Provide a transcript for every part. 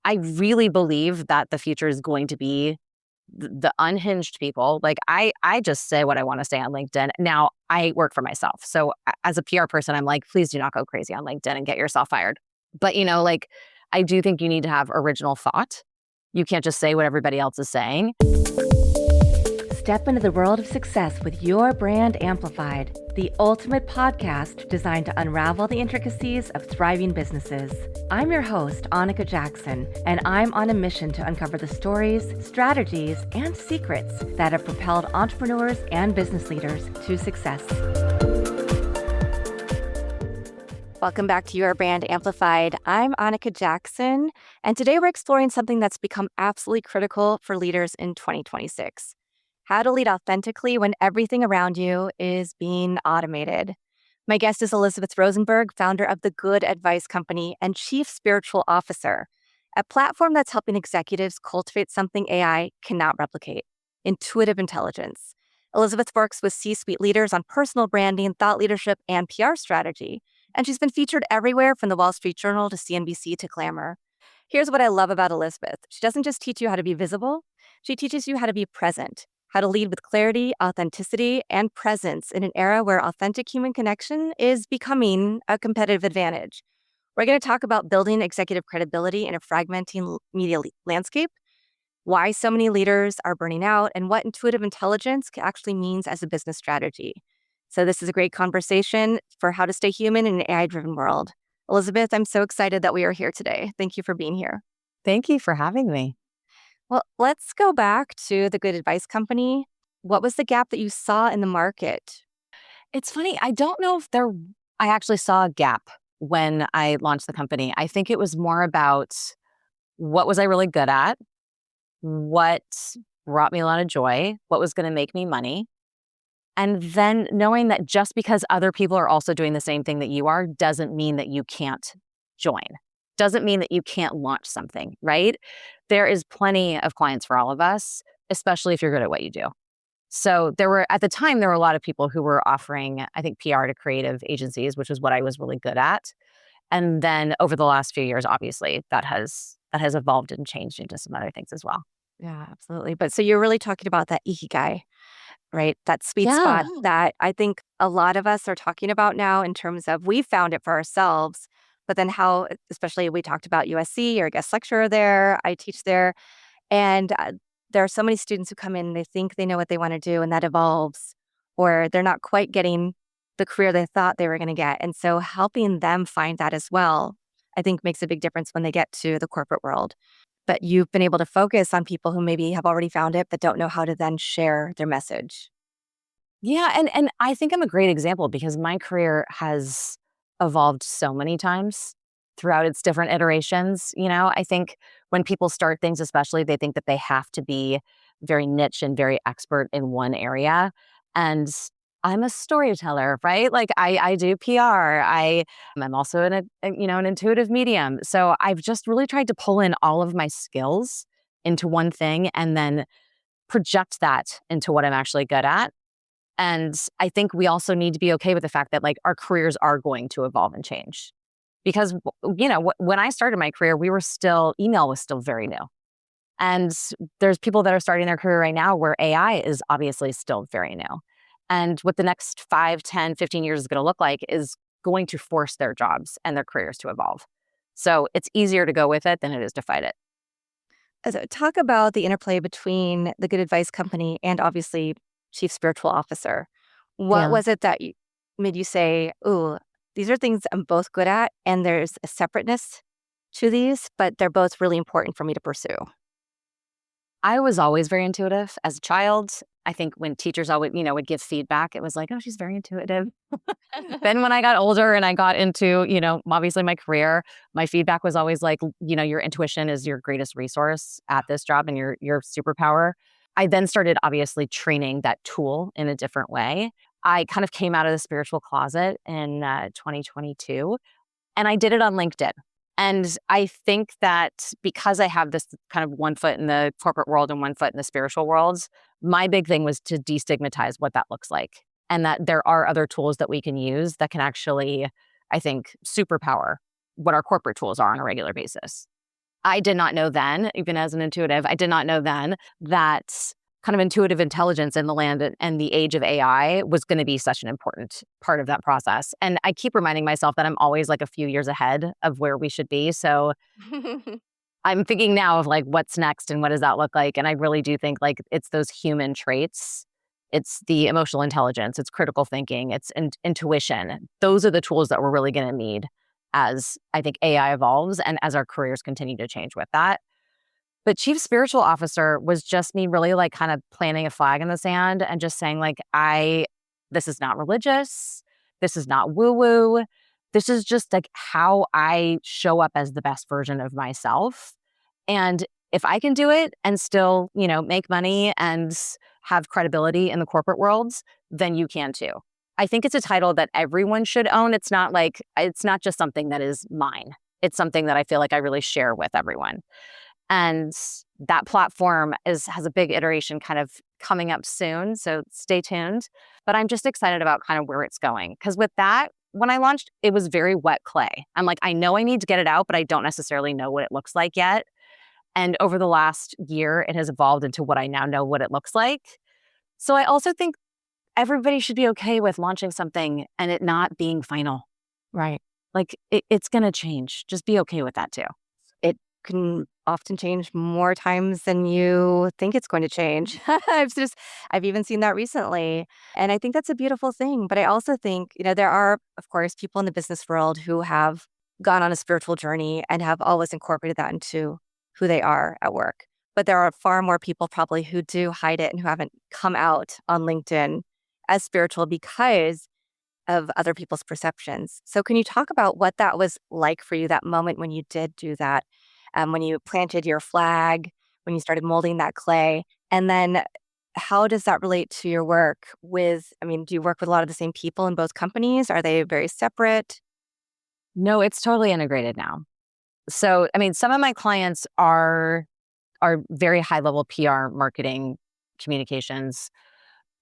I really believe that the future is going to be the unhinged people. Like I just say what I want to say on LinkedIn. Now I work for myself. So as a PR person, I'm like, please do not go crazy on LinkedIn and get yourself fired. But like I do think you need to have original thought. You can't just say what everybody else is saying. Step into the world of success with Your Brand Amplified, the ultimate podcast designed to unravel the intricacies of thriving businesses. I'm your host, Anika Jackson, and I'm on a mission to uncover the stories, strategies, and secrets that have propelled entrepreneurs and business leaders to success. Welcome back to Your Brand Amplified. I'm Anika Jackson, and today we're exploring something that's become absolutely critical for leaders in 2026. How to lead authentically when everything around you is being automated. My guest is Elizabeth Rosenberg, founder of the Good Advice Company and Chief Spiritual Officer, a platform that's helping executives cultivate something AI cannot replicate: intuitive intelligence. Elizabeth works with C-suite leaders on personal branding, thought leadership, and PR strategy, and she's been featured everywhere from the Wall Street Journal to CNBC to Glamour. Here's what I love about Elizabeth. She doesn't just teach you how to be visible, she teaches you how to be present. How to lead with clarity, authenticity, and presence in an era where authentic human connection is becoming a competitive advantage. We're going to talk about building executive credibility in a fragmenting media landscape, why so many leaders are burning out, and what intuitive intelligence actually means as a business strategy. So this is a great conversation for how to stay human in an AI-driven world. Elizabeth, I'm so excited that we are here today. Thank you for being here. Thank you for having me. Well, let's go back to the Good Advice Company. What was the gap that you saw in the market? It's funny. I don't know if I actually saw a gap when I launched the company. I think it was more about what was I really good at, what brought me a lot of joy, what was going to make me money. And then knowing that just because other people are also doing the same thing that you are doesn't mean that you can't join. Doesn't mean that you can't launch something, right? There is plenty of clients for all of us, especially if you're good at what you do. So at the time, there were a lot of people who were offering, I think, PR to creative agencies, which is what I was really good at. And then over the last few years, obviously, that has evolved and changed into some other things as well. Yeah, absolutely. But so you're really talking about that ikigai, right? That sweet spot that I think a lot of us are talking about now in terms of we found it for ourselves, but then how, especially we talked about USC, you're a guest lecturer there, I teach there, and there are so many students who come in and they think they know what they want to do and that evolves, or they're not quite getting the career they thought they were going to get. And so helping them find that as well, I think makes a big difference when they get to the corporate world. But you've been able to focus on people who maybe have already found it, but don't know how to then share their message. Yeah, and I think I'm a great example because my career has evolved so many times throughout its different iterations. I think when people start things, especially, they think that they have to be very niche and very expert in one area. And I'm a storyteller, right? Like I do PR. I'm also an intuitive medium. So I've just really tried to pull in all of my skills into one thing and then project that into what I'm actually good at. And I think we also need to be okay with the fact that our careers are going to evolve and change. Because, when I started my career, email was still very new. And there's people that are starting their career right now where AI is obviously still very new. And what the next 5, 10, 15 years is going to look like is going to force their jobs and their careers to evolve. So it's easier to go with it than it is to fight it. So talk about the interplay between the Good Advice Company and obviously Chief Spiritual Officer. What was it that made you say, ooh, these are things I'm both good at, and there's a separateness to these, but they're both really important for me to pursue? I was always very intuitive as a child. I think when teachers always, would give feedback, it was like, oh, she's very intuitive. Then when I got older and I got into, obviously my career, my feedback was always like, your intuition is your greatest resource at this job and your superpower. I then started obviously training that tool in a different way. I kind of came out of the spiritual closet in 2022, and I did it on LinkedIn. And I think that because I have this kind of one foot in the corporate world and one foot in the spiritual worlds, my big thing was to destigmatize what that looks like. And that there are other tools that we can use that can actually, I think, superpower what our corporate tools are on a regular basis. I did not know then, even as an intuitive, I did not know then that kind of intuitive intelligence in the land and the age of AI was going to be such an important part of that process. And I keep reminding myself that I'm always like a few years ahead of where we should be. So I'm thinking now of like what's next and what does that look like. And I really do think like it's those human traits. It's the emotional intelligence, it's critical thinking, it's intuition. Those are the tools that we're really going to need as I think AI evolves and as our careers continue to change with that. But chief spiritual officer was just me really like kind of planting a flag in the sand and just saying like this is not religious. This is not woo woo. This is just like how I show up as the best version of myself. And if I can do it and still, make money and have credibility in the corporate worlds, then you can too. I think it's a title that everyone should own. It's not just something that is mine. It's something that I feel like I really share with everyone. And that platform has a big iteration kind of coming up soon. So stay tuned. But I'm just excited about kind of where it's going. Because with that, when I launched, it was very wet clay. I'm like, I know I need to get it out, but I don't necessarily know what it looks like yet. And over the last year, it has evolved into what I now know what it looks like. So I also think everybody should be okay with launching something and it not being final. Right. Like it's going to change. Just be okay with that too. It can often change more times than you think it's going to change. I've even seen that recently. And I think that's a beautiful thing. But I also think, there are, of course, people in the business world who have gone on a spiritual journey and have always incorporated that into who they are at work. But there are far more people probably who do hide it and who haven't come out on LinkedIn as spiritual because of other people's perceptions. So can you talk about what that was like for you, that moment when you did do that, when you planted your flag, when you started molding that clay? And then how does that relate to your work do you work with a lot of the same people in both companies? Are they very separate? No, it's totally integrated now. So, some of my clients are very high level PR marketing communications,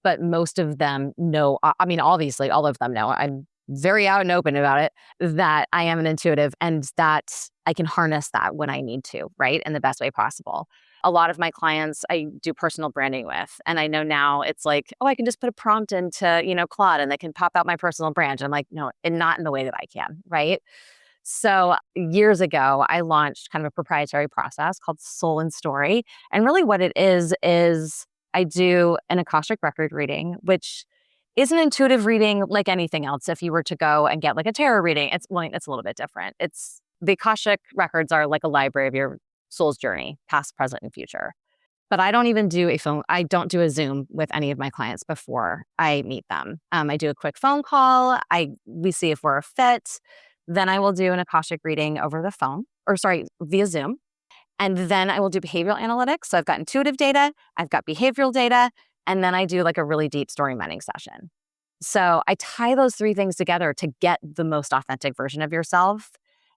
but most of them know, obviously all of them know, I'm very out and open about it, that I am an intuitive and that I can harness that when I need to, right? In the best way possible. A lot of my clients I do personal branding with, and I know now it's like, oh, I can just put a prompt into, Claude and they can pop out my personal brand. And I'm like, no, and not in the way that I can, right? So years ago, I launched kind of a proprietary process called Soul and Story. And really what it is I do an Akashic record reading, which is an intuitive reading like anything else. If you were to go and get like a tarot reading, it's a little bit different. The Akashic records are like a library of your soul's journey, past, present, and future. But I don't even do I don't do a Zoom with any of my clients before I meet them. I do a quick phone call. We see if we're a fit. Then I will do an Akashic reading over the phone, via Zoom. And then I will do behavioral analytics. So I've got intuitive data, I've got behavioral data, and then I do like a really deep story mining session. So I tie those three things together to get the most authentic version of yourself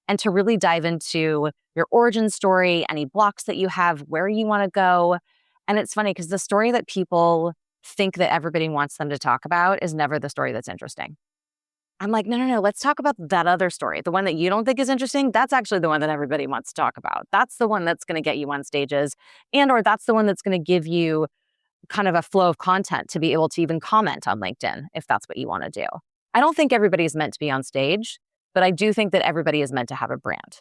and to really dive into your origin story, any blocks that you have, where you want to go. And it's funny because the story that people think that everybody wants them to talk about is never the story that's interesting. I'm like, no, let's talk about that other story. The one that you don't think is interesting, that's actually the one that everybody wants to talk about. That's the one that's going to get you on stages or that's the one that's going to give you kind of a flow of content to be able to even comment on LinkedIn if that's what you want to do. I don't think everybody's meant to be on stage, but I do think that everybody is meant to have a brand.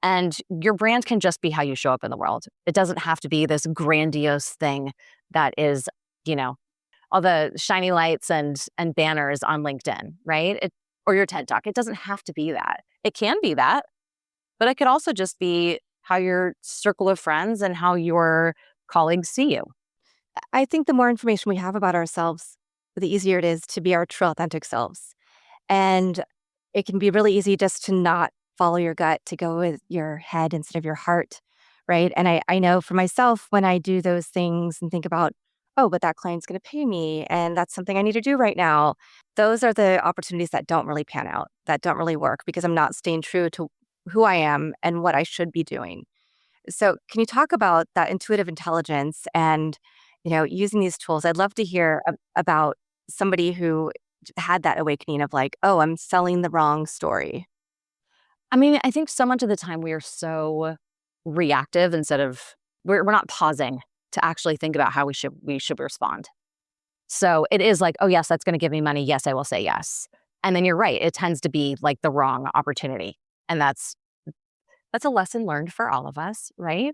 And your brand can just be how you show up in the world. It doesn't have to be this grandiose thing that is, all the shiny lights and banners on LinkedIn, right? Or your TED Talk. It doesn't have to be that. It can be that, but it could also just be how your circle of friends and how your colleagues see you. I think the more information we have about ourselves, the easier it is to be our true authentic selves. And it can be really easy just to not follow your gut, to go with your head instead of your heart, right? And I know for myself, when I do those things and think about, oh, but that client's going to pay me and that's something I need to do right now, those are the opportunities that don't really pan out, that don't really work because I'm not staying true to who I am and what I should be doing. So can you talk about that intuitive intelligence and, using these tools? I'd love to hear about somebody who had that awakening of like, oh, I'm selling the wrong story. I think so much of the time we are so reactive instead of we're not pausing to actually think about how we should respond. So it is like, oh yes, that's going to give me money. Yes, I will say yes. And then you're right. It tends to be like the wrong opportunity. And that's a lesson learned for all of us, right?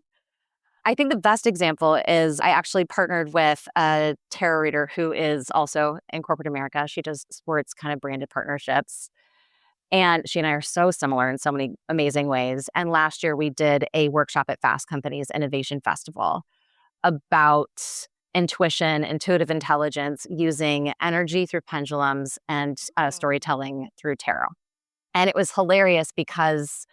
I think the best example is I actually partnered with a tarot reader who is also in corporate America. She does sports kind of branded partnerships. And she and I are so similar in so many amazing ways. And last year we did a workshop at Fast Company's Innovation Festival about intuition, intuitive intelligence, using energy through pendulums and storytelling through tarot. And it was hilarious because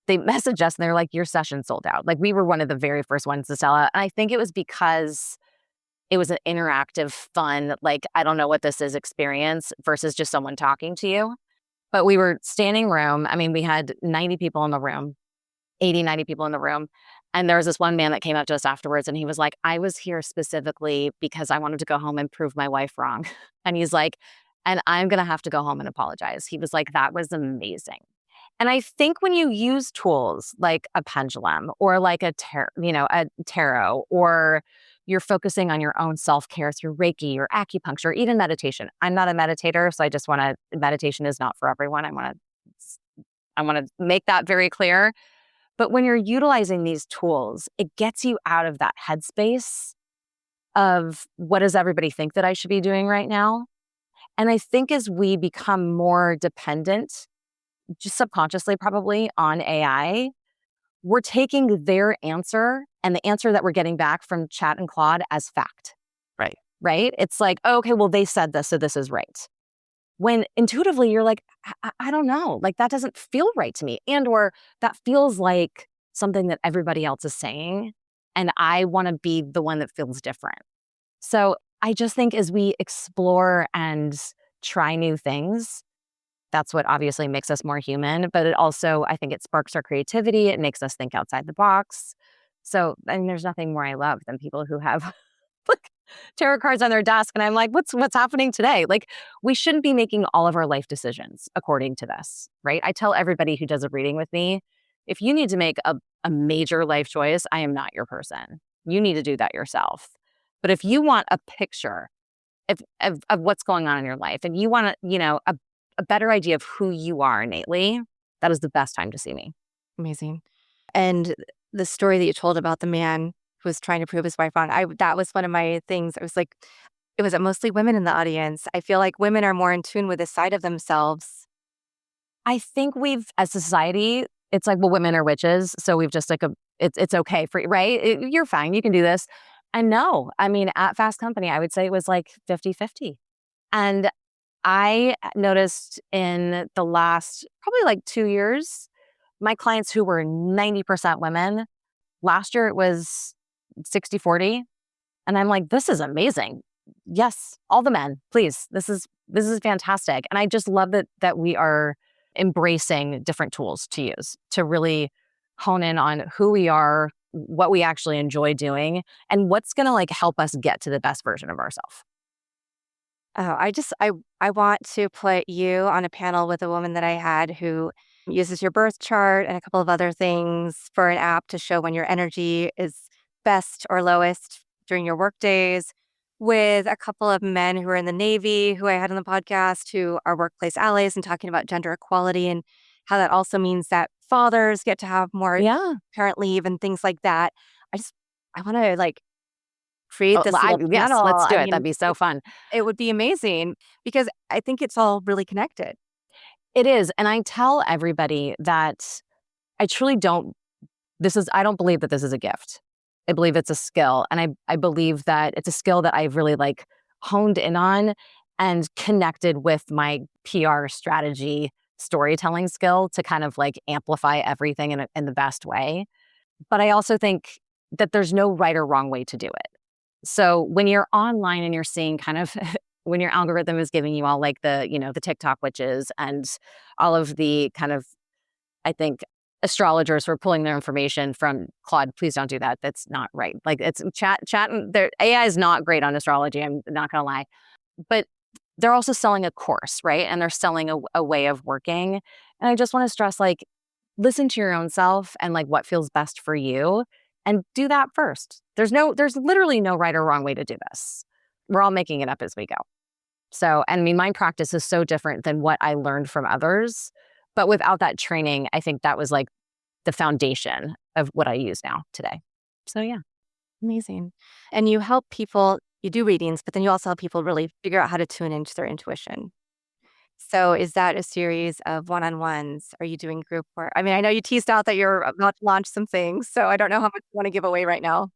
they messaged us and they're like, your session sold out. Like we were one of the very first ones to sell out. And I think it was because it was an interactive, fun, like, I don't know what this is experience versus just someone talking to you. But we were standing room. I mean, we had 90 people in the room, 80, 90 people in the room. And there was this one man that came up to us afterwards and he was like, I was here specifically because I wanted to go home and prove my wife wrong. And he's like, and I'm going to have to go home and apologize. He was like, that was amazing. And I think when you use tools like a pendulum or like a tarot, or you're focusing on your own self-care through Reiki or acupuncture, or even meditation. I'm not a meditator, so I just want to, meditation is not for everyone. I want to make that very clear. But when you're utilizing these tools, it gets you out of that headspace of what does everybody think that I should be doing right now? And I think as we become more dependent, just subconsciously probably, on AI, we're taking their answer and the answer that we're getting back from Chat and Claude as fact. Right. Right? It's like, oh, okay, well, they said this, so this is right. When intuitively you're like, I don't know, like that doesn't feel right to me. And or that feels like something that everybody else is saying. And I want to be the one that feels different. So I just think as we explore and try new things, that's what obviously makes us more human. But it also, I think it sparks our creativity. It makes us think outside the box. So, I mean, there's nothing more I love than people who have like tarot cards on their desk and I'm like, what's happening today? Like we shouldn't be making all of our life decisions according to this, right? I tell everybody who does a reading with me, if you need to make a major life choice, I am not your person. You need to do that yourself. But if you want a picture of what's going on in your life and you want to, a better idea of who you are innately, that is the best time to see me. Amazing. And the story that you told about the man who was trying to prove his wife wrong, that was one of my things. I was like, it was mostly women in the audience. I feel like women are more in tune with this side of themselves. I think as a society, it's like, well, women are witches. So we've just like, it's okay for you, right? You're fine. You can do this. And no, I mean, at Fast Company, I would say it was like 50-50. And I noticed in the last probably like 2 years, my clients who were 90% women, last year it was 60-40. And I'm like, this is amazing. Yes, all the men, please. This is fantastic. And I just love that we are embracing different tools to use to really hone in on who we are, what we actually enjoy doing, and what's going to like help us get to the best version of ourselves. Oh, I want to put you on a panel with a woman that I had who uses your birth chart and a couple of other things for an app to show when your energy is best or lowest during your work days, with a couple of men who are in the Navy who I had on the podcast who are workplace allies and talking about gender equality and how that also means that fathers get to have more Yeah. parent leave and things like that. I want to like create this little Yes, panel. let's do I it. That'd mean, be so fun. it would be amazing because I think it's all really connected. It is. And I tell everybody that I truly I don't believe that this is a gift. I believe it's a skill. And I believe that it's a skill that I've really like honed in on and connected with my PR strategy storytelling skill to kind of like amplify everything in the best way. But I also think that there's no right or wrong way to do it. So when you're online and you're seeing kind of when your algorithm is giving you all like the TikTok witches and all of the kind of, I think, astrologers who are pulling their information from Claude, please don't do that. That's not right. Like it's chat, their AI is not great on astrology. I'm not going to lie, but they're also selling a course, right? And they're selling a way of working. And I just want to stress, like, listen to your own self and like what feels best for you and do that first. There's literally no right or wrong way to do this. We're all making it up as we go. So, and I mean, my practice is so different than what I learned from others. But without that training, I think that was like the foundation of what I use now today. So, yeah. Amazing. And you help people, you do readings, but then you also help people really figure out how to tune into their intuition. So is that a series of one-on-ones? Are you doing group work? I mean, I know you teased out that you're about to launch some things, so I don't know how much you want to give away right now.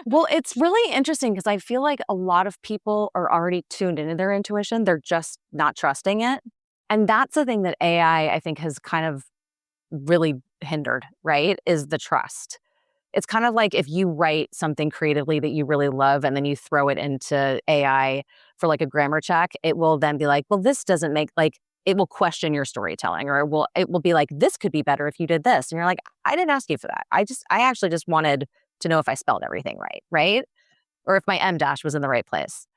Well, it's really interesting because I feel like a lot of people are already tuned into their intuition. They're just not trusting it. And that's the thing that AI, I think, has kind of really hindered, right? Is the trust. It's kind of like if you write something creatively that you really love and then you throw it into AI for like a grammar check, it will then be like, well, this doesn't make like it will question your storytelling or it will be like, this could be better if you did this. And you're like, I didn't ask you for that. I actually just wanted to know if I spelled everything right, right? Or if my M dash was in the right place.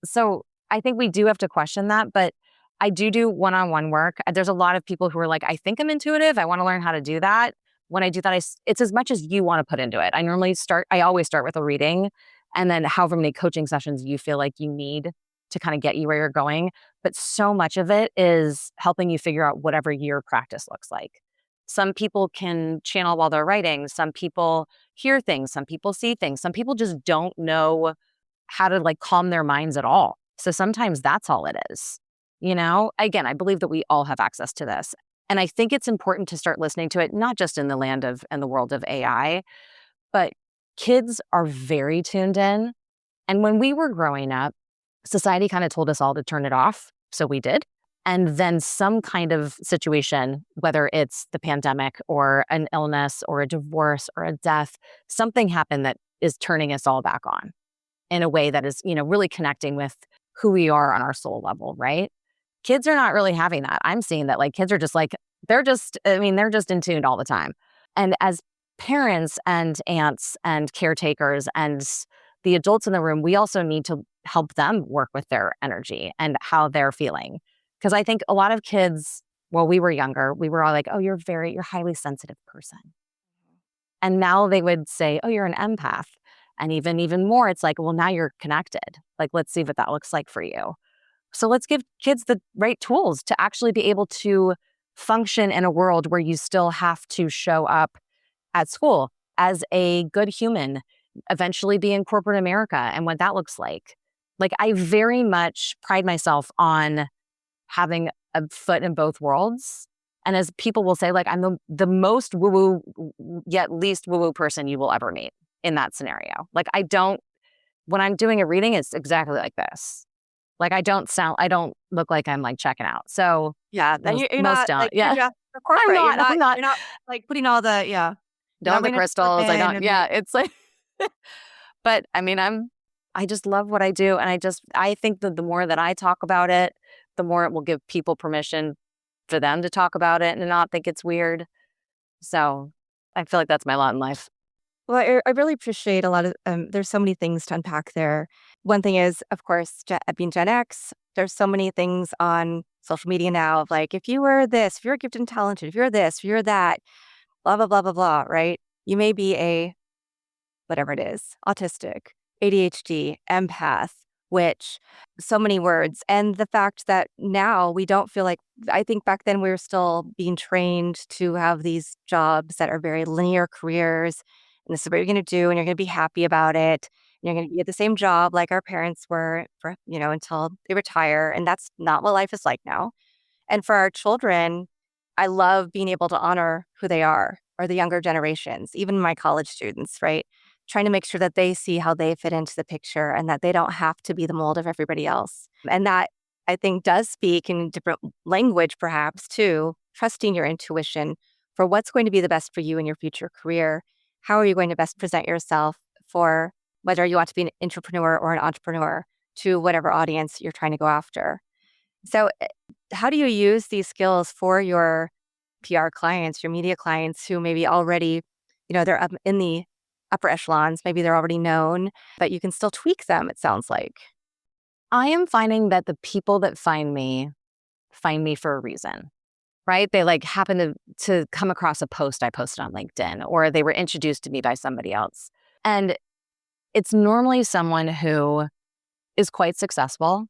So I think we do have to question that, but I do one-on-one work. There's a lot of people who are like, I think I'm intuitive. I want to learn how to do that. When I do that, it's as much as you want to put into it. I always start with a reading and then however many coaching sessions you feel like you need to kind of get you where you're going. But so much of it is helping you figure out whatever your practice looks like. Some people can channel while they're writing. Some people hear things. Some people see things. Some people just don't know how to like calm their minds at all. So sometimes that's all it is. Again, I believe that we all have access to this. And I think it's important to start listening to it, not just in the land of and the world of AI, but kids are very tuned in. And when we were growing up, society kind of told us all to turn it off. So we did. And then some kind of situation, whether it's the pandemic or an illness or a divorce or a death, something happened that is turning us all back on in a way that is, really connecting with who we are on our soul level, right? Kids are not really having that. I'm seeing that like kids are just like, they're just in tune all the time. And as parents and aunts and caretakers and the adults in the room, we also need to help them work with their energy and how they're feeling. Because I think a lot of kids, while we were younger, we were all like, oh, you're a highly sensitive person. And now they would say, oh, you're an empath. And even more, it's like, well, now you're connected. Like, let's see what that looks like for you. So let's give kids the right tools to actually be able to function in a world where you still have to show up at school as a good human, eventually be in corporate America and what that looks like. Like, I very much pride myself on having a foot in both worlds. And as people will say, like, I'm the most woo-woo, yet least woo-woo person you will ever meet in that scenario. Like, when I'm doing a reading, it's exactly like this. Like, I don't look like I'm like checking out. So Yeah, then you're most not don't. like Yeah. you're just for corporate. I'm not. You're not like putting all the yeah. You're Don't not have the bringing it crystals. I in don't. and Yeah. It's like, but I mean, I just love what I do. And I think that the more that I talk about it, the more it will give people permission for them to talk about it and not think it's weird. So I feel like that's my lot in life. well, I really appreciate a lot of there's so many things to unpack there. One thing is, of course, being Gen X, there's so many things on social media now of like, if you were this, if you're gifted and talented, if you're this, if you're that, blah, blah, blah, blah, blah, right? You may be a whatever it is, autistic, ADHD, empath, which so many words. And the fact that now we don't feel like, I think back then we were still being trained to have these jobs that are very linear careers. And this is what you're going to do, and you're going to be happy about it. And you're going to be at the same job like our parents were for, until they retire. And that's not what life is like now. And for our children, I love being able to honor who they are or the younger generations, even my college students, right? Trying to make sure that they see how they fit into the picture and that they don't have to be the mold of everybody else. And that I think does speak in different language, perhaps, too, trusting your intuition for what's going to be the best for you in your future career. How are you going to best present yourself for whether you want to be an entrepreneur or an entrepreneur to whatever audience you're trying to go after? So, how do you use these skills for your PR clients, your media clients who maybe already, they're up in the upper echelons, maybe they're already known, but you can still tweak them, it sounds like. I am finding that the people that find me for a reason. right? They like happen to come across a post I posted on LinkedIn, or they were introduced to me by somebody else. And it's normally someone who is quite successful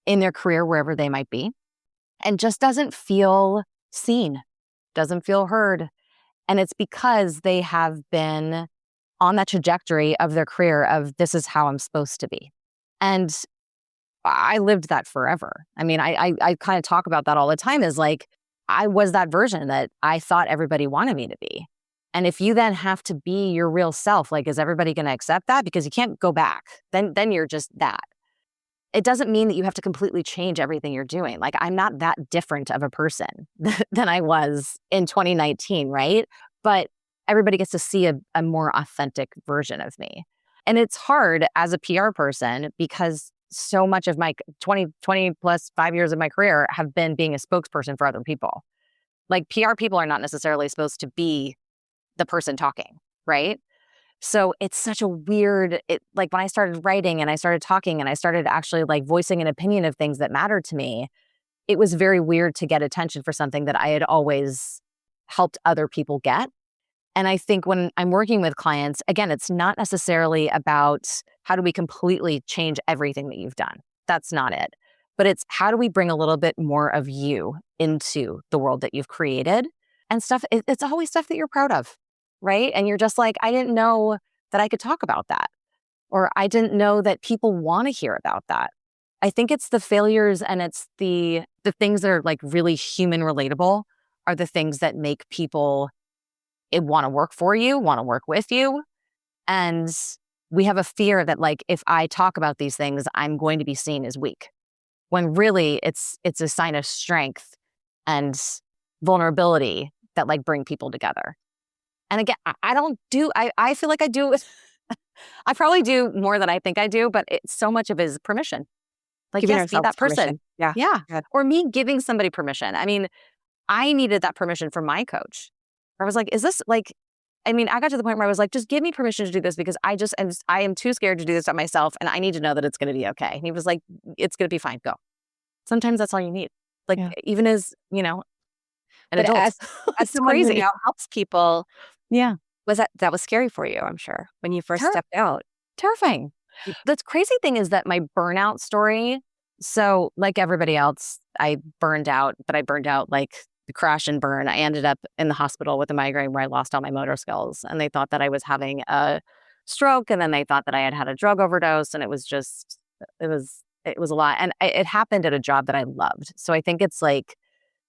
in their career, wherever they might be, and just doesn't feel seen, doesn't feel heard. And it's because they have been on that trajectory of their career of this is how I'm supposed to be. And I lived that forever. I mean, I kind of talk about that all the time is like, I was that version that I thought everybody wanted me to be. And if you then have to be your real self, like, is everybody going to accept that? Because you can't go back. Then you're just that. It doesn't mean that you have to completely change everything you're doing. Like, I'm not that different of a person than I was in 2019, right? But everybody gets to see a more authentic version of me. And it's hard as a PR person because so much of my 20 plus 5 years of my career have been being a spokesperson for other people. Like, PR people are not necessarily supposed to be the person talking, right? So it's such a weird, like when I started writing and I started talking and I started actually like voicing an opinion of things that mattered to me, it was very weird to get attention for something that I had always helped other people get. And I think when I'm working with clients, again, it's not necessarily about how do we completely change everything that you've done. That's not it. But it's how do we bring a little bit more of you into the world that you've created and stuff. It's always stuff that you're proud of, right? And you're just like, I didn't know that I could talk about that, or I didn't know that people want to hear about that. I think it's the failures and it's the things that are like really human relatable are the things that make people want to work for you, want to work with you. And we have a fear that like, if I talk about these things, I'm going to be seen as weak. When really it's a sign of strength and vulnerability that like bring people together. And again, I feel like I do, I probably do more than I think I do, but so much of it is permission. Like, Giving yes, be ourselves that person. permission. Yeah. Yeah. Good. Or me giving somebody permission. I mean, I needed that permission from my coach. I was like, is this like, I mean, I got to the point where I was like, just give me permission to do this because I am too scared to do this at myself. And I need to know that it's going to be okay. And he was like, it's going to be fine. Go. Sometimes that's all you need. Like, Yeah. even as, an But adult, as it's someone who crazy. now helps people, Yeah. that was scary for you, I'm sure, when you first Ter- stepped out. Terrifying. The crazy thing is that my burnout story, so like everybody else, I burned out, but I burned out like the crash and burn. I ended up in the hospital with a migraine where I lost all my motor skills. And they thought that I was having a stroke. And then they thought that I had had a drug overdose. And it was a lot. And it happened at a job that I loved. So I think it's like,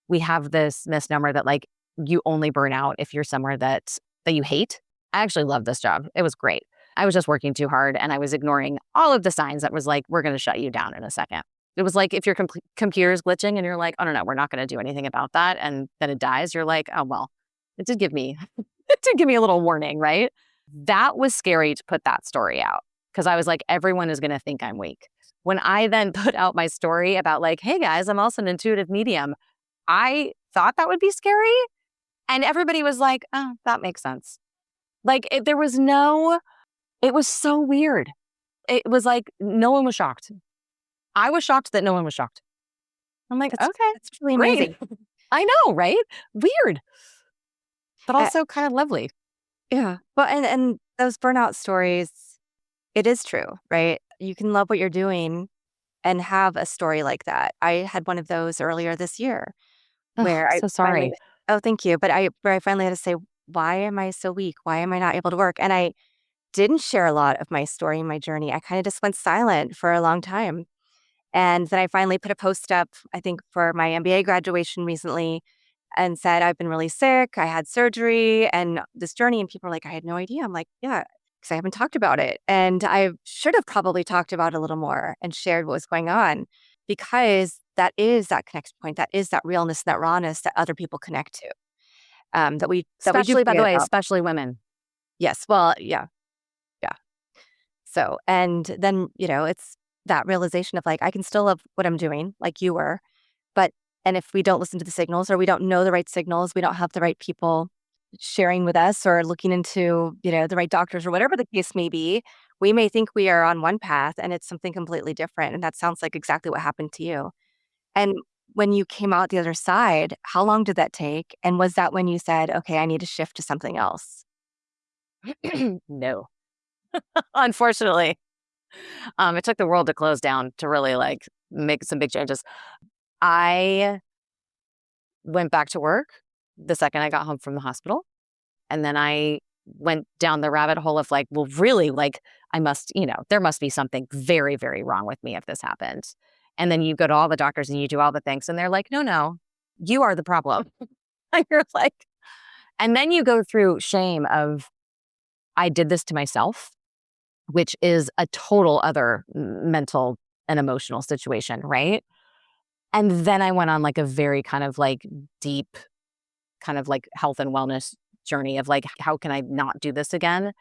we have this misnomer that like you only burn out if you're somewhere that you hate. I actually love this job. It was great. I was just working too hard and I was ignoring all of the signs that was like, we're going to shut you down in a second. It was like if your computer's glitching and you're like, oh, no, we're not going to do anything about that. And then it dies. You're like, oh, well, it did give me a little warning, right? That was scary to put that story out because I was like, everyone is going to think I'm weak. When I then put out my story about like, hey guys, I'm also an intuitive medium, I thought that would be scary. And everybody was like, oh, that makes sense. Like it was so weird. It was like, no one was shocked. I was shocked that no one was shocked. I'm like, okay, That's really great. amazing. I know, right? Weird, but Uh, also kind of lovely. yeah. Well, and those burnout stories, it is true, right? You can love what you're doing and have a story like that. I had one of those earlier this year Oh, where I so finally, sorry. oh, thank you. But where I finally had to say, why am I so weak? Why am I not able to work? And I didn't share a lot of my story and my journey. I kind of just went silent for a long time. And then I finally put a post up, I think for my MBA graduation recently, and said, I've been really sick. I had surgery and this journey. And people are like, I had no idea. I'm like, yeah, because I haven't talked about it. And I should have probably talked about it a little more and shared what was going on because that is that connection point. That is that realness, that rawness that other people connect to. That we do Especially, by the forget way, about. especially women. Yes. Well, yeah. Yeah. So, and then, it's that realization of like, I can still love what I'm doing, like you were, but, and if we don't listen to the signals or we don't know the right signals, we don't have the right people sharing with us or looking into, the right doctors or whatever the case may be, we may think we are on one path and it's something completely different. And that sounds like exactly what happened to you. And when you came out the other side, how long did that take? And was that when you said, okay, I need to shift to something else? No, unfortunately. It took the world to close down to really like make some big changes. I went back to work the second I got home from the hospital. And then I went down the rabbit hole of like, well, really, like, I must, there must be something very, very wrong with me if this happened. And then you go to all the doctors and you do all the things, and they're like, no, no, you are the problem. And you're like, and then you go through shame of, I did this to myself, which is a total other mental and emotional situation, right? And then I went on like a very kind of like deep, kind of like health and wellness journey of like, how can I not do this again?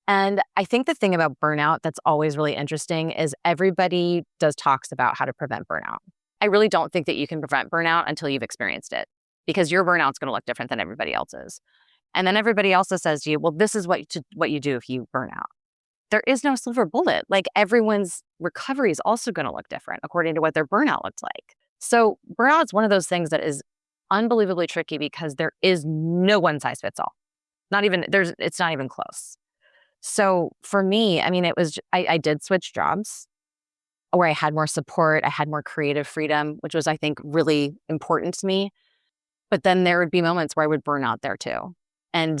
And I think the thing about burnout that's always really interesting is everybody does talks about how to prevent burnout. I really don't think that you can prevent burnout until you've experienced it, because your burnout's going to look different than everybody else's. And then everybody also says to you, well, this is what you do if you burn out. There is no silver bullet. Like, everyone's recovery is also going to look different according to what their burnout looks like. So burnout is one of those things that is unbelievably tricky because there is no one size fits all. It's not even close. So for me, I mean, I did switch jobs where I had more support. I had more creative freedom, which was, I think, really important to me. But then there would be moments where I would burn out there too. And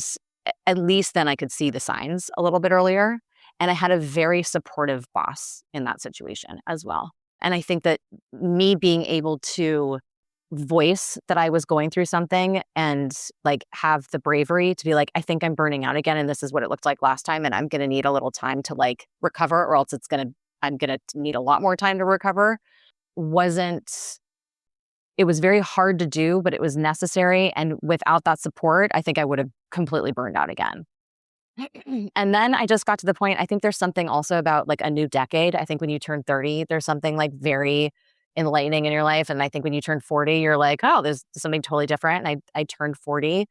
at least then I could see the signs a little bit earlier. And I had a very supportive boss in that situation as well. And I think that me being able to voice that I was going through something and like have the bravery to be like, I think I'm burning out again, and this is what it looked like last time, and I'm going to need a little time to like recover, or else I'm going to need a lot more time to recover. It was very hard to do, but it was necessary. And without that support, I think I would have completely burned out again. And then I just got to the point, I think there's something also about like a new decade. I think when you turn 30, there's something like very enlightening in your life. And I think when you turn 40, you're like, oh, there's something totally different. And I turned 40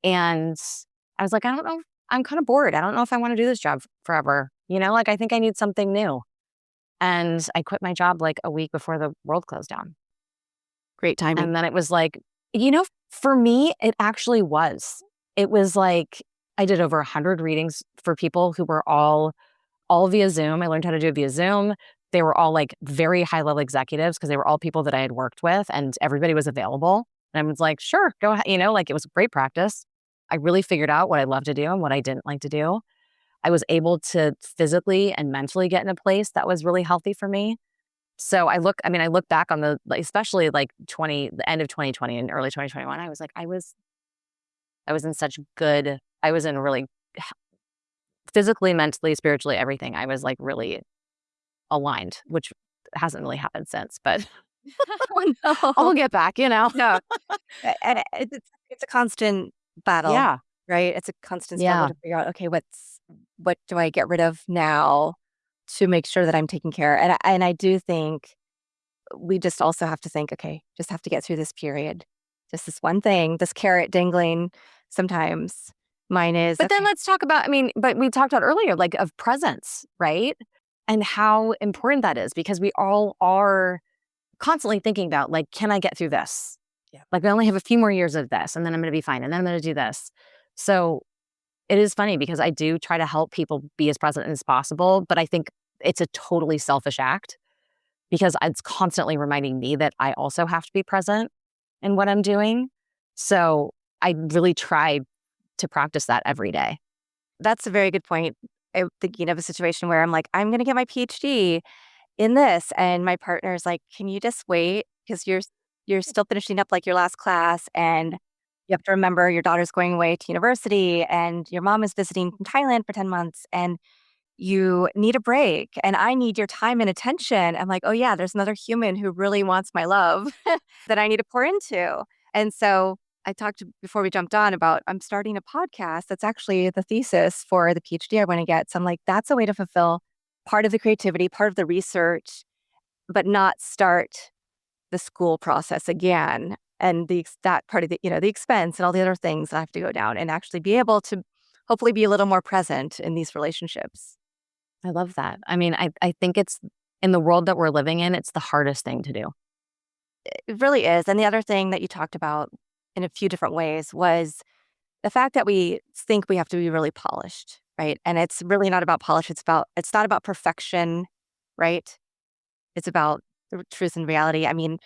and I was like, I don't know. I'm kind of bored. I don't know if I want to do this job forever. Like, I think I need something new. And I quit my job like a week before the world closed down. Great timing. And then it was like, for me, it actually was. It was like, I did over 100 readings for people who were all via Zoom. I learned how to do it via Zoom. They were all like very high level executives because they were all people that I had worked with, and everybody was available. And I was like, sure, go ahead. Like, it was great practice. I really figured out what I loved to do and what I didn't like to do. I was able to physically and mentally get in a place that was really healthy for me. So I look back on especially like the end of 2020 and early 2021, I was like, I was in really physically, mentally, spiritually, everything. I was like really aligned, which hasn't really happened since, but Oh, no. I'll get back, No, and it's a constant battle, Yeah. right? It's a constant struggle Yeah. to figure out, okay, what do I get rid of now to make sure that I'm taking care? And I do think we just also have to think, okay, just have to get through this period. Just this one thing, this carrot dangling sometimes. Mine is, But then okay, let's talk about, but we talked about earlier, like, of presence, right? And how important that is, because we all are constantly thinking about, like, can I get through this? Yeah. Like, I only have a few more years of this, and then I'm going to be fine, and then I'm going to do this. So it is funny because I do try to help people be as present as possible, but I think it's a totally selfish act because it's constantly reminding me that I also have to be present in what I'm doing. So I really try to practice that every day. that's a very good point. I'm thinking of a situation where I'm like, I'm going to get my PhD in this, and my partner is like, can you just wait? Because you're still finishing up like your last class, and you have to remember your daughter's going away to university, and your mom is visiting from Thailand for 10 months, and you need a break, and I need your time and attention. I'm like, oh yeah, there's another human who really wants my love that I need to pour into. And so I talked before we jumped on about I'm starting a podcast that's actually the thesis for the PhD I want to get. So I'm like, that's a way to fulfill part of the creativity, part of the research, but not start the school process again. And that part of the expense and all the other things I have to go down, and actually be able to hopefully be a little more present in these relationships. I love that. I think it's in the world that we're living in, it's the hardest thing to do. It really is. And the other thing that you talked about in a few different ways was the fact that we think we have to be really polished, right? And it's really not about polish. It's not about perfection, right? It's about the truth and reality. I mean,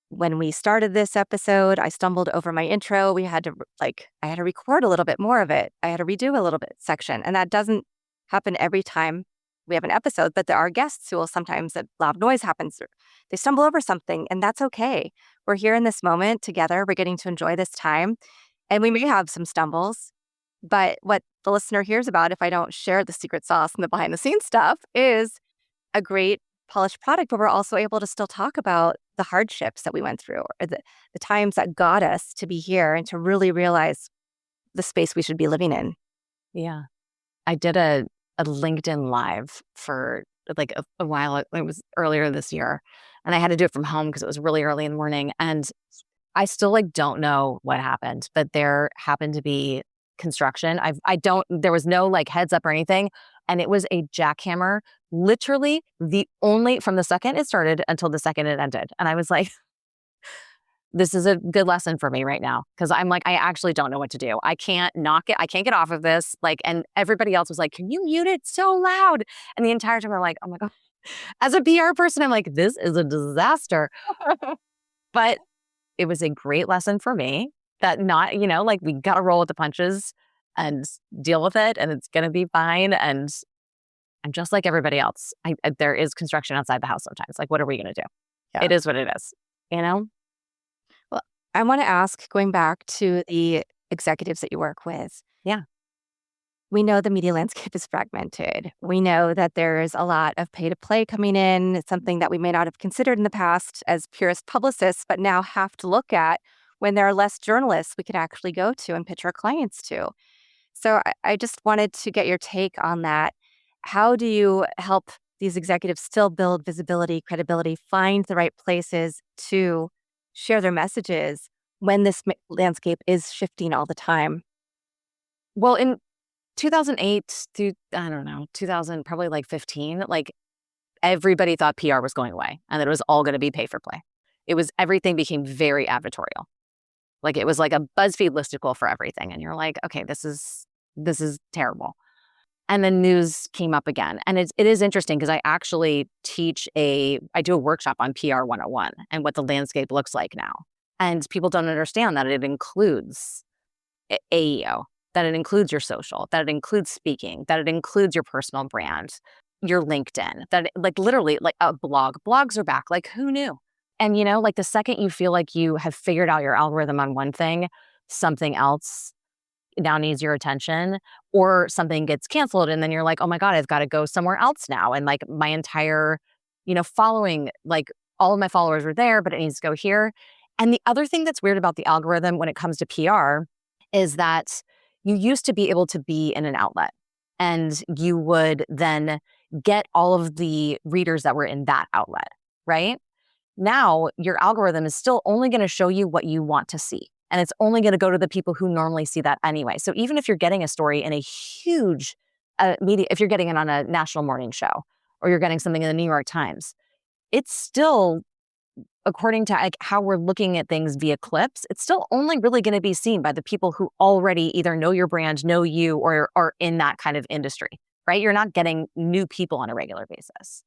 when we started this episode, I stumbled over my intro. We had to I had to record a little bit more of it. I had to redo a little bit section. And that doesn't happen every time we have an episode, but there are guests who will sometimes, that loud noise happens, or they stumble over something, and that's okay. We're here in this moment together. We're getting to enjoy this time. And we may have some stumbles, but what the listener hears about, if I don't share the secret sauce and the behind the scenes stuff, is a great polished product, but we're also able to still talk about the hardships that we went through, or the times that got us to be here and to really realize the space we should be living in. Yeah. I did a LinkedIn Live for like a while. It was earlier this year, and I had to do it from home because it was really early in the morning. And I still like don't know what happened, but there happened to be construction. There was no like heads up or anything. And it was a jackhammer, literally from the second it started until the second it ended. And I was like, this is a good lesson for me right now. Cause I'm like, I actually don't know what to do. I can't knock it. I can't get off of this. Like, and everybody else was like, can you mute it? So loud. And the entire time I'm like, oh my God. As a PR person, I'm like, this is a disaster. But it was a great lesson for me that like we got to roll with the punches and deal with it, and it's going to be fine. And I'm just like everybody else. There is construction outside the house sometimes. Like, what are we going to do? Yeah. It is what it is, you know? Well, I want to ask, going back to the executives that you work with. Yeah. We know the media landscape is fragmented. We know that there's a lot of pay to play coming in, something that we may not have considered in the past as purist publicists, but now have to look at when there are less journalists we can actually go to and pitch our clients to. So I just wanted to get your take on that. How do you help these executives still build visibility, credibility, find the right places to share their messages when this landscape is shifting all the time? Well, in 2008 through, I don't know, 2000, probably like 15, like everybody thought PR was going away and that it was all going to be pay for play. Everything became very advertorial. Like it was like a BuzzFeed listicle for everything. And you're like, okay, this is terrible. And then news came up again. And it is interesting because I actually I do a workshop on PR 101 and what the landscape looks like now. And people don't understand that it includes AEO, that it includes your social, that it includes speaking, that it includes your personal brand, your LinkedIn, that like literally like a blog. Blogs are back. Like who knew? And like the second you feel like you have figured out your algorithm on one thing, something else now needs your attention, or something gets canceled. And then you're like, oh my God, I've got to go somewhere else now. And like my entire, following, like all of my followers were there, but it needs to go here. And the other thing that's weird about the algorithm when it comes to PR is that you used to be able to be in an outlet and you would then get all of the readers that were in that outlet, right? Now, your algorithm is still only going to show you what you want to see. And it's only going to go to the people who normally see that anyway. So even if you're getting a story in a huge media, if you're getting it on a national morning show or you're getting something in the New York Times, it's still, according to like how we're looking at things via clips, it's still only really going to be seen by the people who already either know your brand, know you, or are in that kind of industry, right? You're not getting new people on a regular basis.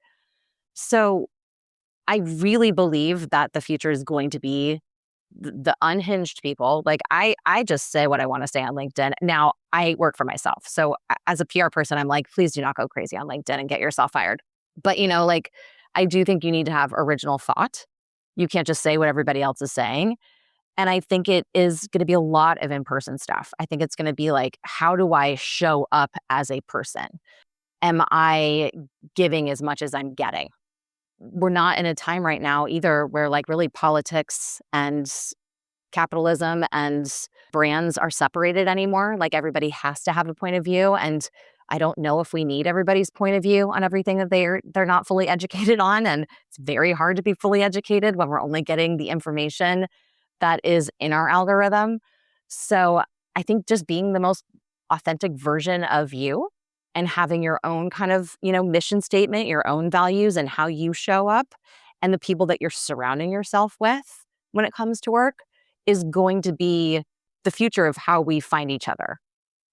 So I really believe that the future is going to be the unhinged people. Like I just say what I want to say on LinkedIn. Now I work for myself. So as a PR person, I'm like, please do not go crazy on LinkedIn and get yourself fired. But like I do think you need to have original thought. You can't just say what everybody else is saying. And I think it is going to be a lot of in-person stuff. I think it's going to be like, how do I show up as a person? Am I giving as much as I'm getting? We're not in a time right now either where like really politics and capitalism and brands are separated anymore. Like everybody has to have a point of view. And I don't know if we need everybody's point of view on everything that they're not fully educated on. And it's very hard to be fully educated when we're only getting the information that is in our algorithm. So I think just being the most authentic version of you and having your own kind of, mission statement, your own values and how you show up, and the people that you're surrounding yourself with when it comes to work is going to be the future of how we find each other.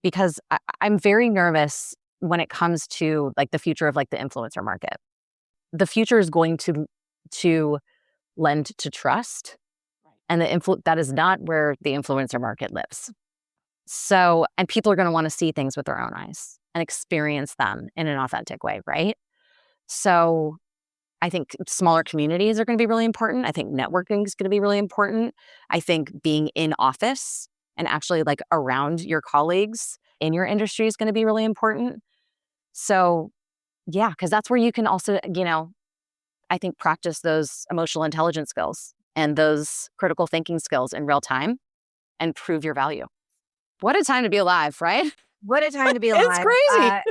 Because I'm very nervous when it comes to like the future of like the influencer market. The future is going to lend to trust, and that is not where the influencer market lives. So, and people are going to want to see things with their own eyes and experience them in an authentic way, right? So, I think smaller communities are going to be really important. I think networking is going to be really important. I think being in office and actually like around your colleagues in your industry is going to be really important. So, yeah, because that's where you can also, I think practice those emotional intelligence skills and those critical thinking skills in real time and prove your value. What a time to be alive, right? What a time to be It's alive. crazy.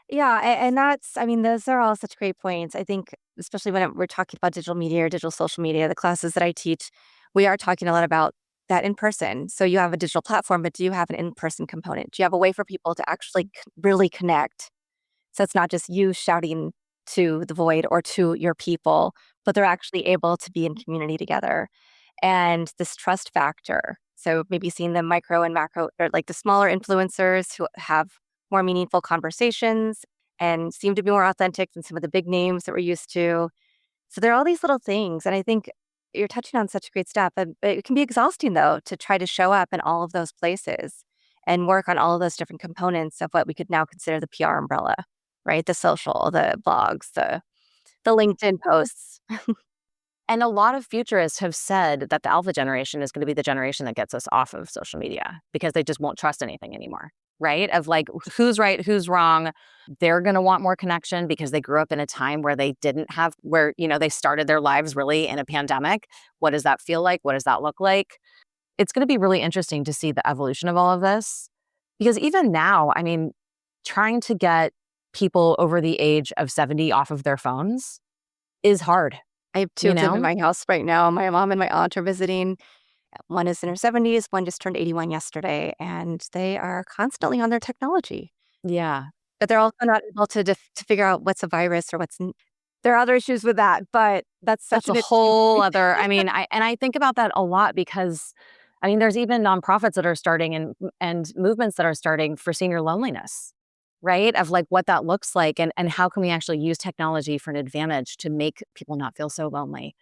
Yeah, and that's, I mean, those are all such great points. I think, especially when we're talking about digital media or digital social media, the classes that I teach, we are talking a lot about that in person. So you have a digital platform, but do you have an in-person component? Do you have a way for people to actually really connect? So it's not just you shouting to the void or to your people, but they're actually able to be in community together. And this trust factor. So maybe seeing the micro and macro, or like the smaller influencers who have more meaningful conversations and seem to be more authentic than some of the big names that we're used to. So there are all these little things. And I think you're touching on such great stuff. And it can be exhausting, though, to try to show up in all of those places and work on all of those different components of what we could now consider the PR umbrella, right? The social, the blogs, the LinkedIn posts. And a lot of futurists have said that the alpha generation is going to be the generation that gets us off of social media because they just won't trust anything anymore, right? Of like, who's right, who's wrong. They're going to want more connection because they grew up in a time where they didn't have, where, they started their lives really in a pandemic. What does that feel like? What does that look like? It's going to be really interesting to see the evolution of all of this. Because even now, I mean, trying to get people over the age of 70 off of their phones is hard. I have two of them in my house right now. My mom and my aunt are visiting. One is in her 70s, one just turned 81 yesterday, and they are constantly on their technology. Yeah. But they're also not able to figure out what's a virus or there are other issues with that, but that's such That's a an whole other, I mean, I think about that a lot because, I mean, there's even nonprofits that are starting and movements that are starting for senior loneliness, right? Of like what that looks like and how can we actually use technology for an advantage to make people not feel so lonely.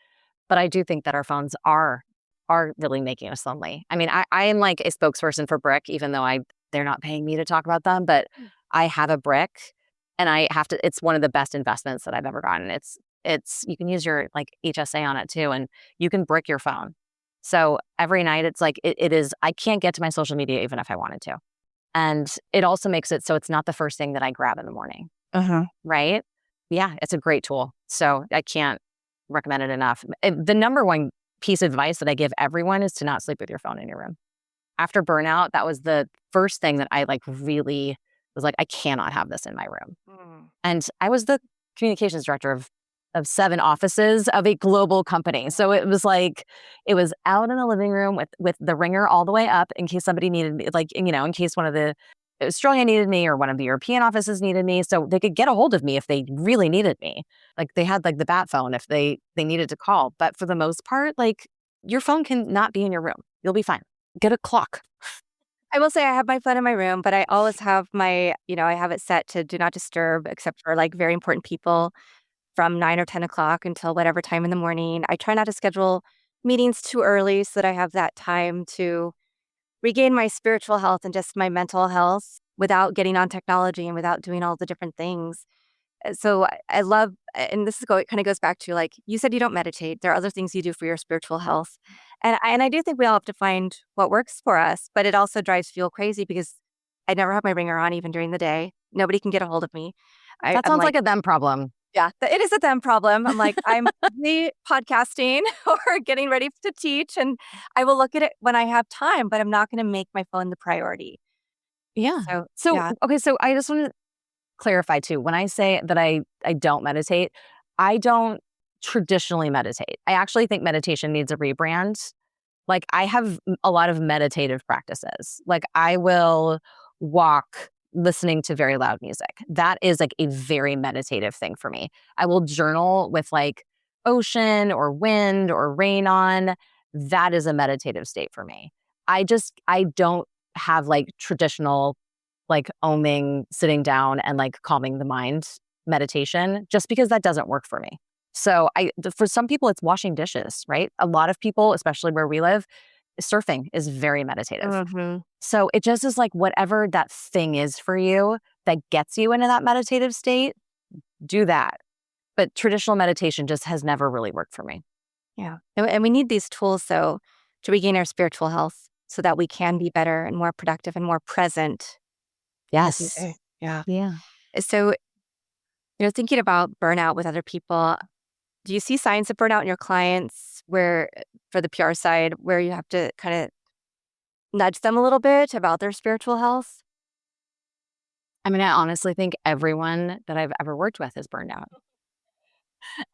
But I do think that our phones are really making us lonely. I mean, I am like a spokesperson for Brick, even though they're not paying me to talk about them, but I have a Brick and it's one of the best investments that I've ever gotten. It's you can use your like HSA on it too, and you can brick your phone. So every night it's like it is, I can't get to my social media even if I wanted to. And it also makes it so it's not the first thing that I grab in the morning. Right? Yeah, it's a great tool. So I can't recommend it enough. The number one piece of advice that I give everyone is to not sleep with your phone in your room. After burnout, that was the first thing that I like really was like, I cannot have this in my room. And I was the communications director of 7 offices of a global company. So it was like, it was out in the living room with the ringer all the way up in case somebody needed me, like, in case one of the Australia needed me or one of the European offices needed me. So they could get a hold of me if they really needed me. Like they had like the bat phone if they needed to call. But for the most part, like your phone can not be in your room. You'll be fine. Get a clock. I will say I have my phone in my room, but I always have I have it set to do not disturb except for like very important people from 9 or 10 o'clock until whatever time in the morning. I try not to schedule meetings too early so that I have that time to regain my spiritual health and just my mental health without getting on technology and without doing all the different things. So I love, and it kind of goes back to like you said, you don't meditate. There are other things you do for your spiritual health, and I do think we all have to find what works for us. But it also drives fuel crazy because I never have my ringer on even during the day. Nobody can get a hold of me. That I'm sounds like, like a them problem. yeah, it is a them problem. I'm like, I'm busy podcasting or getting ready to teach, and I will look at it when I have time, but I'm not going to make my phone the priority. Yeah. So yeah. Okay, so I just want to clarify too. When I say that I don't meditate, I don't traditionally meditate. I actually think meditation needs a rebrand. Like I have a lot of meditative practices. Like I will walk listening to very loud music. That is like a very meditative thing for me. I will journal with like ocean or wind or rain on, that is a meditative state for me. I don't have like traditional like oming, sitting down and like calming the mind meditation, just because that doesn't work for me. So for some people, it's washing dishes, right? A lot of people, especially where we live, surfing is very meditative. Mm-hmm. So it just is like whatever that thing is for you that gets you into that meditative state, do that. But traditional meditation just has never really worked for me. Yeah. And we need these tools, so to regain our spiritual health so that we can be better and more productive and more present in the Yes. future. Yeah. Yeah. So, thinking about burnout with other people, do you see signs of burnout in your clients where, for the PR side, where you have to kind of nudge them a little bit about their spiritual health? I mean, I honestly think everyone that I've ever worked with is burned out.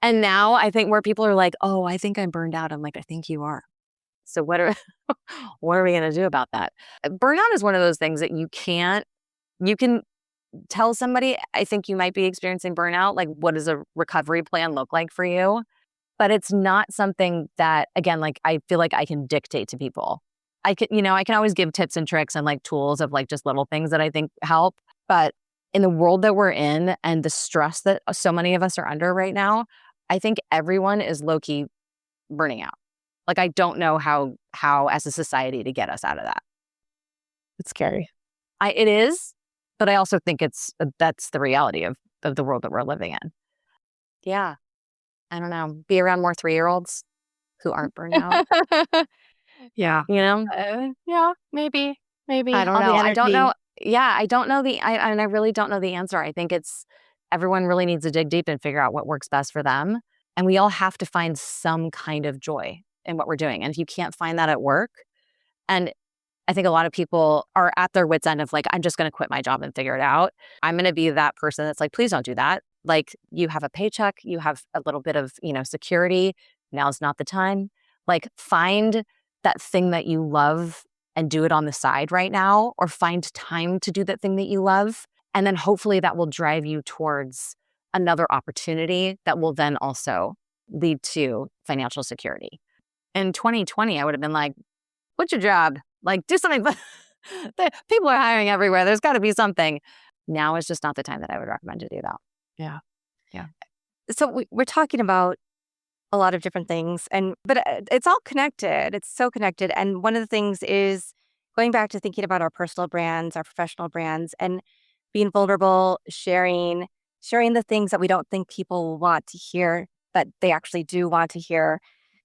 And now I think where people are like, oh, I think I'm burned out. I'm like, I think you are. So what are we going to do about that? Burnout is one of those things that you can tell somebody, I think you might be experiencing burnout. Like, what does a recovery plan look like for you? But it's not something that, again, like I feel like I can dictate to people. I can always give tips and tricks and like tools of like just little things that I think help. But in the world that we're in and the stress that so many of us are under right now, I think everyone is low-key burning out. Like, I don't know how as a society to get us out of that. It's scary. It is, but I also think that's the reality of the world that we're living in. Yeah. I don't know. Be around more 3-year-olds who aren't burned out, Yeah. you know? Yeah, maybe, I maybe. don't All the know. I don't energy. know. Yeah, I don't know and I really don't know the answer. I think it's everyone really needs to dig deep and figure out what works best for them. And we all have to find some kind of joy in what we're doing. And if you can't find that at work, and I think a lot of people are at their wits' end of like, I'm just going to quit my job and figure it out. I'm going to be that person that's like, please don't do that. Like, you have a paycheck, you have a little bit of, security. Now's not the time. Like, find that thing that you love and do it on the side right now, or find time to do that thing that you love. And then hopefully that will drive you towards another opportunity that will then also lead to financial security. In 2020, I would have been like, quit your job. Like, do something. People are hiring everywhere. There's got to be something. Now is just not the time that I would recommend to do that. Yeah. Yeah. So we're talking about a lot of different things, but it's all connected. It's so connected. And one of the things is going back to thinking about our personal brands, our professional brands, and being vulnerable, sharing the things that we don't think people want to hear, that they actually do want to hear.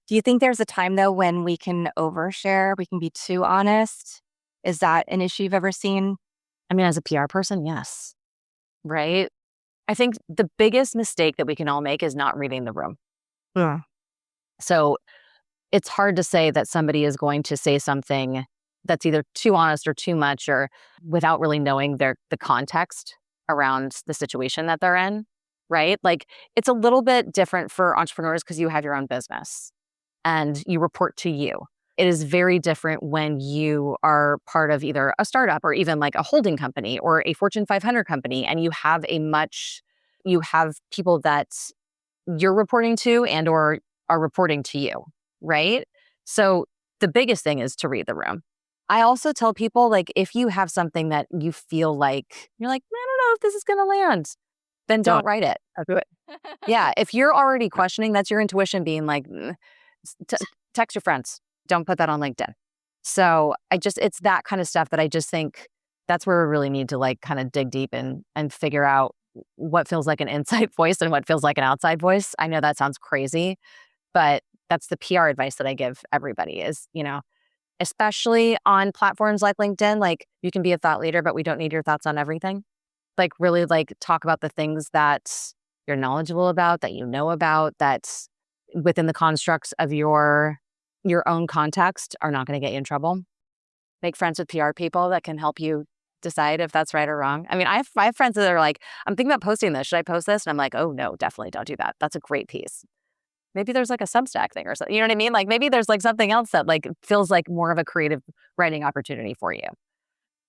Do you think there's a time though when we can overshare? We can be too honest. Is that an issue you've ever seen? I mean, as a PR person, yes. Right. I think the biggest mistake that we can all make is not reading the room. Yeah. So it's hard to say that somebody is going to say something that's either too honest or too much, or without really knowing the context around the situation that they're in, right? Like, it's a little bit different for entrepreneurs because you have your own business and you report to you. It is very different when you are part of either a startup or even like a holding company or a Fortune 500 company, and you have people that you're reporting to and or are reporting to you, right? So the biggest thing is to read the room. I also tell people, like, if you have something that you feel like you're like, I don't know if this is going to land, then don't write it. I'll do it. Yeah, if you're already questioning, that's your intuition being like, text your friends. Don't put that on LinkedIn. So it's that kind of stuff that I just think that's where we really need to like kind of dig deep and figure out what feels like an inside voice and what feels like an outside voice. I know that sounds crazy, but that's the PR advice that I give everybody is, especially on platforms like LinkedIn, like, you can be a thought leader, but we don't need your thoughts on everything. Like, really like talk about the things that you're knowledgeable about, that you know about, that's within the constructs of your own context are not going to get you in trouble. Make friends with PR people that can help you decide if that's right or wrong. I mean, I have friends that are like, I'm thinking about posting this. Should I post this? And I'm like, oh no, definitely don't do that. That's a great piece. Maybe there's like a Substack thing or something. You know what I mean? Like, maybe there's like something else that like feels like more of a creative writing opportunity for you.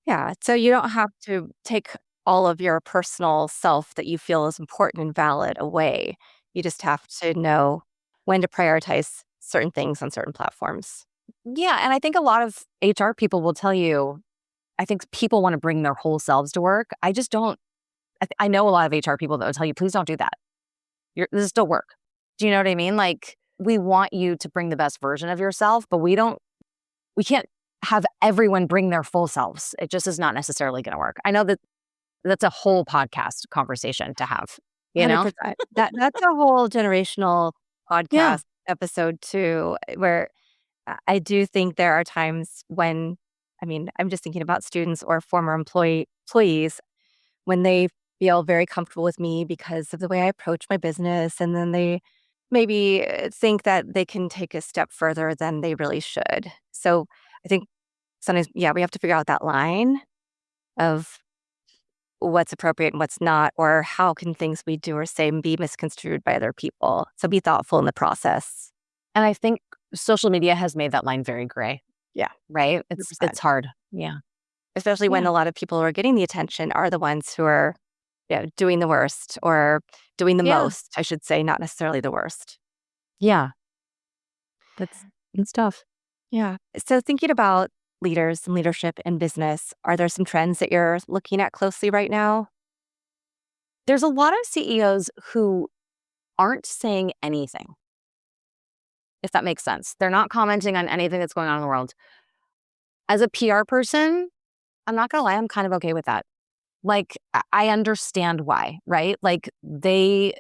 Yeah. So you don't have to take all of your personal self that you feel is important and valid away. You just have to know. when to prioritize certain things on certain platforms. Yeah. And I think a lot of HR people will tell you, I think people want to bring their whole selves to work. I just don't. I know a lot of HR people that will tell you, please don't do that. This is still work. Do you know what I mean? Like, we want you to bring the best version of yourself, but we can't have everyone bring their full selves. It just is not necessarily going to work. I know that that's a whole podcast conversation to have, you know? 100%. That's a whole generational Yeah. podcast episode too, where I do think there are times when, I'm just thinking about students or former employees when they feel very comfortable with me because of the way I approach my business, and then they maybe think that they can take a step further than they really should. So I think sometimes, yeah, we have to figure out that line of what's appropriate and what's not, or how can things we do or say be misconstrued by other people. So be thoughtful in the process. And I think social media has made that line very gray. Yeah. Right? 100%. It's hard. Yeah. Especially when Yeah. a lot of people who are getting the attention are the ones who are doing the worst or doing the Yeah. most, I should say, not necessarily the worst. Yeah. It's tough. Yeah. So thinking about leaders and leadership in business, are there some trends that you're looking at closely right now? There's a lot of CEOs who aren't saying anything, if that makes sense. They're not commenting on anything that's going on in the world. As a PR person, I'm not gonna lie, I'm kind of okay with that. Like, I understand why, right? Like, they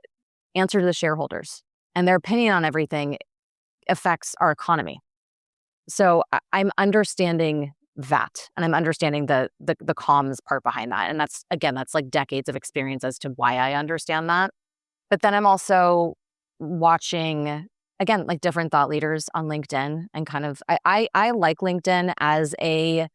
answer to the shareholders, and their opinion on everything affects our economy. So I'm understanding that, and I'm understanding the comms part behind that. And that's like decades of experience as to why I understand that. But then I'm also watching, again, like different thought leaders on LinkedIn, and kind of I like LinkedIn as a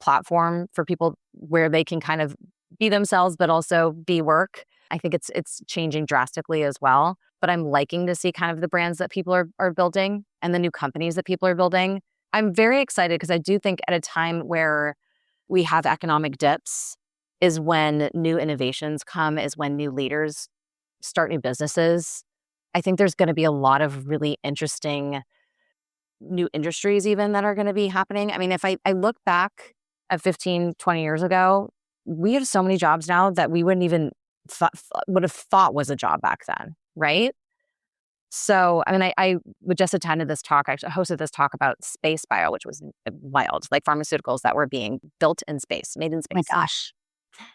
platform for people where they can kind of be themselves but also be work. I think it's changing drastically as well. But I'm liking to see kind of the brands that people are building and the new companies that people are building. I'm very excited because I do think at a time where we have economic dips is when new innovations come, is when new leaders start new businesses. I think there's going to be a lot of really interesting new industries even that are going to be happening. I mean, if I look back at 15, 20 years ago, we have so many jobs now that we wouldn't even would have thought was a job back then, right? So, I mean, I would just attended this talk, I hosted this talk about space bio, which was wild, like pharmaceuticals that were being built in space, made in space. My gosh.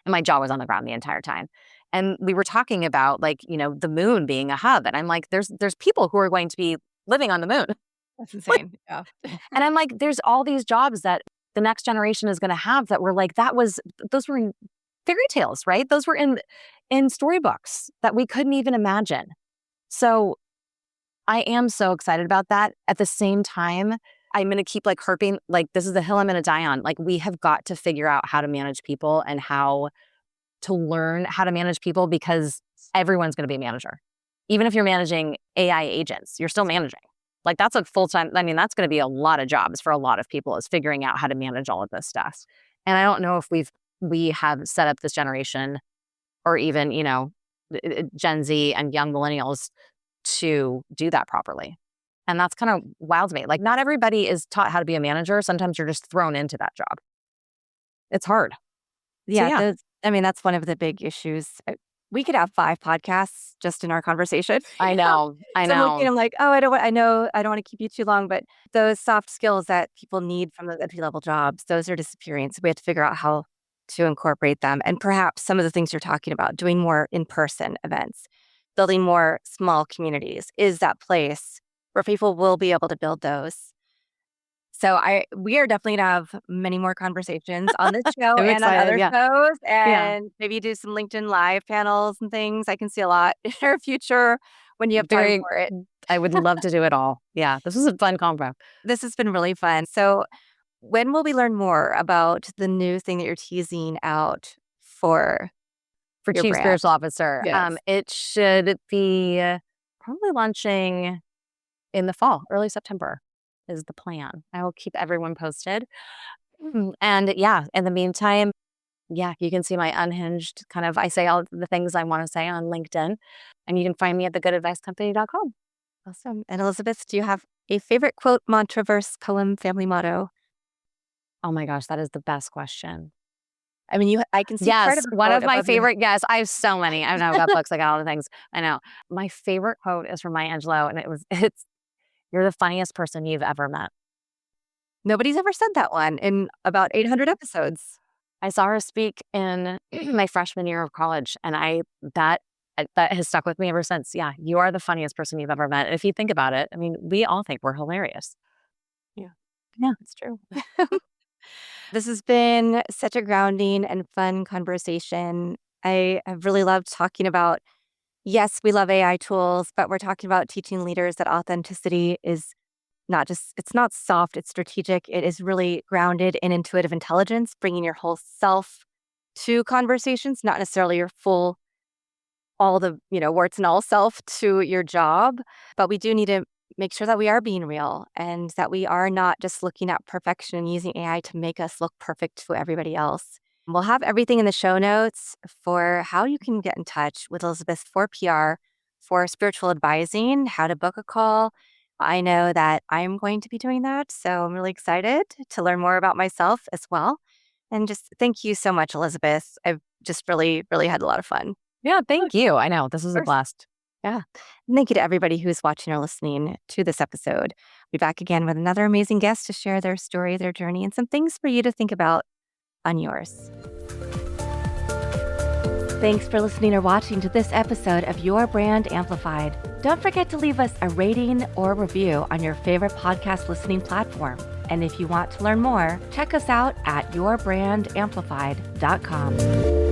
And my jaw was on the ground the entire time. And we were talking about, like, the moon being a hub. And I'm like, there's people who are going to be living on the moon. That's insane. Yeah. And I'm like, there's all these jobs that the next generation is going to have that were like, those were in fairy tales, right? Those were in storybooks that we couldn't even imagine. So I am so excited about that. At the same time, I'm going to keep like harping, like, this is the hill I'm going to die on. Like, we have got to figure out how to manage people and how to learn how to manage people, because everyone's going to be a manager. Even if you're managing AI agents, you're still managing. Like, that's a full-time, I mean, that's going to be a lot of jobs for a lot of people, is figuring out how to manage all of this stuff. And I don't know if we have set up this generation, or even, Gen Z and young millennials, to do that properly. And that's kind of wild to me. Like, not everybody is taught how to be a manager. Sometimes you're just thrown into that job. It's hard. Yeah, that's one of the big issues. We could have 5 podcasts just in our conversation. I know. So I'm looking, I'm like, oh, I don't want to keep you too long, but those soft skills that people need from the entry-level jobs, those are disappearing. So we have to figure out how to incorporate them. And perhaps some of the things you're talking about, doing more in-person events, building more small communities, is that place where people will be able to build those. So we are definitely going to have many more conversations on this show I'm and on excited, other yeah. shows, Yeah. and maybe do some LinkedIn Live panels and things. I can see a lot in our future when you have time for it. I would love to do it all. Yeah, this was a fun combo. This has been really fun. So when will we learn more about the new thing that you're teasing out for your Chief brand? Spiritual Officer? Yes. It should be probably launching in the fall, early September is the plan. I will keep everyone posted. And yeah, in the meantime, yeah, you can see my unhinged kind of, I say all the things I want to say on LinkedIn, and you can find me at thegoodadvicecompany.com. Awesome. And Elizabeth, do you have a favorite quote, mantra, verse, poem, family motto? Oh my gosh, that is the best question. I mean, I can see part Yes, of the one quote of my above your favorite yes, I have so many. I know I've got books, I got all the things. I know. My favorite quote is from Maya Angelou, and it's, "You're the funniest person you've ever met." Nobody's ever said that one in about 800 episodes. I saw her speak in my freshman year of college, and that has stuck with me ever since. Yeah, you are the funniest person you've ever met. And if you think about it, I mean, we all think we're hilarious. Yeah. Yeah. It's true. This has been such a grounding and fun conversation. I have really loved talking about, yes, we love AI tools, but we're talking about teaching leaders that authenticity is not just, it's not soft, it's strategic. It is really grounded in intuitive intelligence, bringing your whole self to conversations, not necessarily your full, all the, warts and all self to your job. But we do need to make sure that we are being real and that we are not just looking at perfection and using AI to make us look perfect to everybody else. We'll have everything in the show notes for how you can get in touch with Elizabeth for PR, for spiritual advising, how to book a call. I know that I'm going to be doing that, so I'm really excited to learn more about myself as well. And just thank you so much, Elizabeth. I've just really, really had a lot of fun. Yeah, thank you. I know. This was a Of course. blast. Yeah. And thank you to everybody who's watching or listening to this episode. Be back again with another amazing guest to share their story, their journey, and some things for you to think about on yours. Thanks for listening or watching to this episode of Your Brand Amplified. Don't forget to leave us a rating or review on your favorite podcast listening platform. And if you want to learn more, check us out at yourbrandamplified.com.